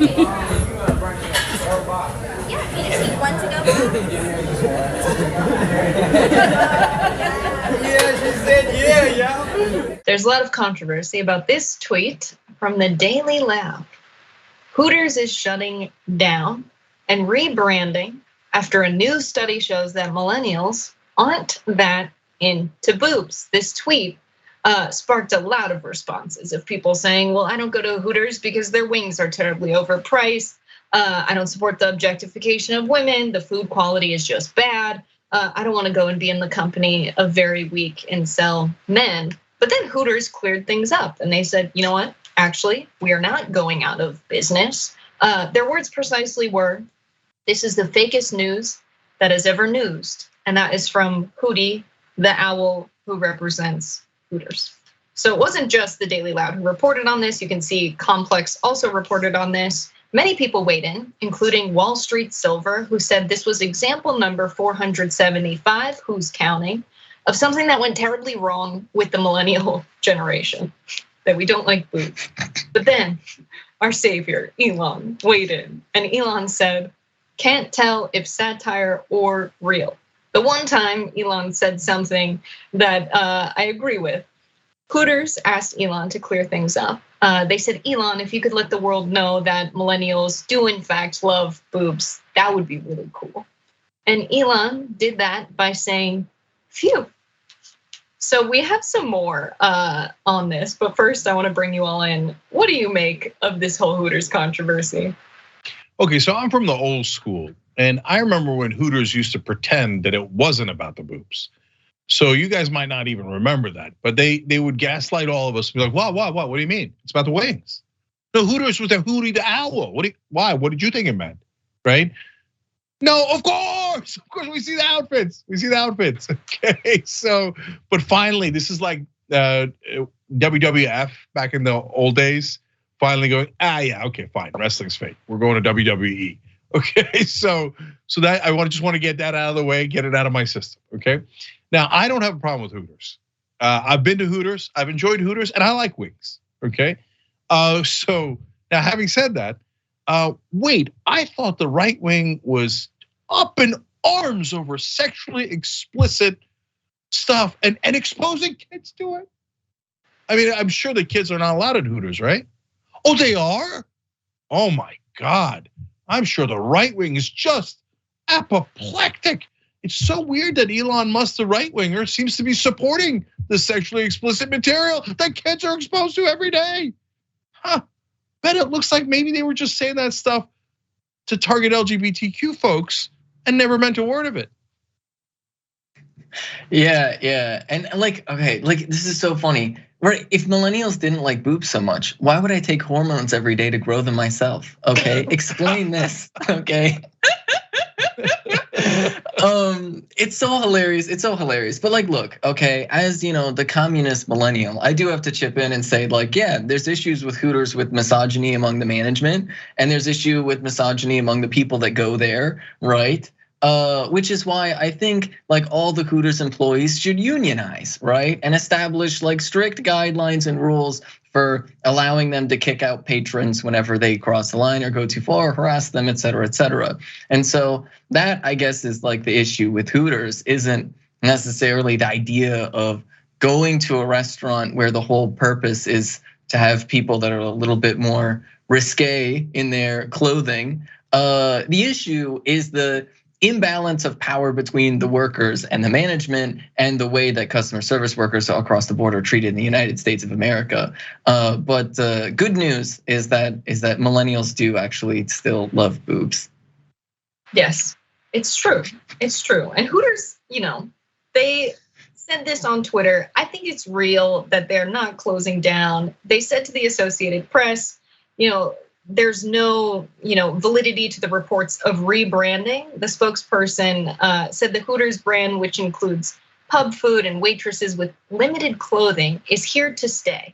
Yeah, you want to go? Yeah, she said yeah. There's a lot of controversy about this tweet from the Daily Lab. Hooters is shutting down and rebranding after a new study shows that millennials aren't that into boobs. This tweet sparked a lot of responses of people saying, well, I don't go to Hooters because their wings are terribly overpriced. I don't support the objectification of women. The food quality is just bad. I don't want to go and be in the company of very weak incel men. But then Hooters cleared things up and they said, you know what? Actually, we are not going out of business. Their words precisely were, this is the fakest news that has ever newsed. And that is from Hootie, the owl who represents Hooters. So it wasn't just the Daily Lab who reported on this. You can see Complex also reported on this. Many people weighed in, including Wall Street Silver, who said this was example number 475, who's counting, of something that went terribly wrong with the millennial generation, that we don't like boobs. But then our savior, Elon, weighed in, and Elon said, can't tell if satire or real. The one time Elon said something that I agree with. Hooters asked Elon to clear things up. They said, Elon, if you could let the world know that millennials do in fact love boobs, that would be really cool. And Elon did that by saying, phew. So we have some more on this, but first I want to bring you all in. What do you make of this whole Hooters controversy? Okay, so I'm from the old school, and I remember when Hooters used to pretend that it wasn't about the boobs. So you guys might not even remember that, but they would gaslight all of us and be like, what? What do you mean? It's about the wings. No, Hooters was the Hootie the owl. Why? What did you think it meant? Right? No, of course, we see the outfits. Okay, so, but finally, this is like WWF back in the old days. Finally going, yeah, okay, fine, wrestling's fake. We're going to WWE. Okay, so that I just want to get that out of the way, get it out of my system. Okay, now I don't have a problem with Hooters. I've been to Hooters, I've enjoyed Hooters, and I like wings. Okay, so now having said that, wait, I thought the right wing was up in arms over sexually explicit stuff and exposing kids to it. I mean, I'm sure the kids are not allowed at Hooters, right? Oh, they are? Oh my God. I'm sure the right wing is just apoplectic. It's so weird that Elon Musk, the right winger, seems to be supporting the sexually explicit material that kids are exposed to every day. Bet it looks like maybe they were just saying that stuff to target LGBTQ folks and never meant a word of it. Yeah, and okay, this is so funny. Right, if millennials didn't like boobs so much, why would I take hormones every day to grow them myself? Okay, explain this, okay? It's so hilarious. But look, okay, as the communist millennial, I do have to chip in and say, yeah, there's issues with Hooters with misogyny among the management, and there's issue with misogyny among the people that go there, right? Which is why I think all the Hooters employees should unionize, right? And establish strict guidelines and rules for allowing them to kick out patrons whenever they cross the line or go too far, harass them, et cetera, et cetera. And so that, I guess, is the issue with Hooters isn't necessarily the idea of going to a restaurant where the whole purpose is to have people that are a little bit more risque in their clothing. The issue is the imbalance of power between the workers and the management, and the way that customer service workers across the board are treated in the United States of America. But good news is that millennials do actually still love boobs. Yes, it's true. And Hooters, they said this on Twitter. I think it's real that they're not closing down. They said to the Associated Press, there's no, validity to the reports of rebranding. The spokesperson said the Hooters brand, which includes pub food and waitresses with limited clothing, is here to stay.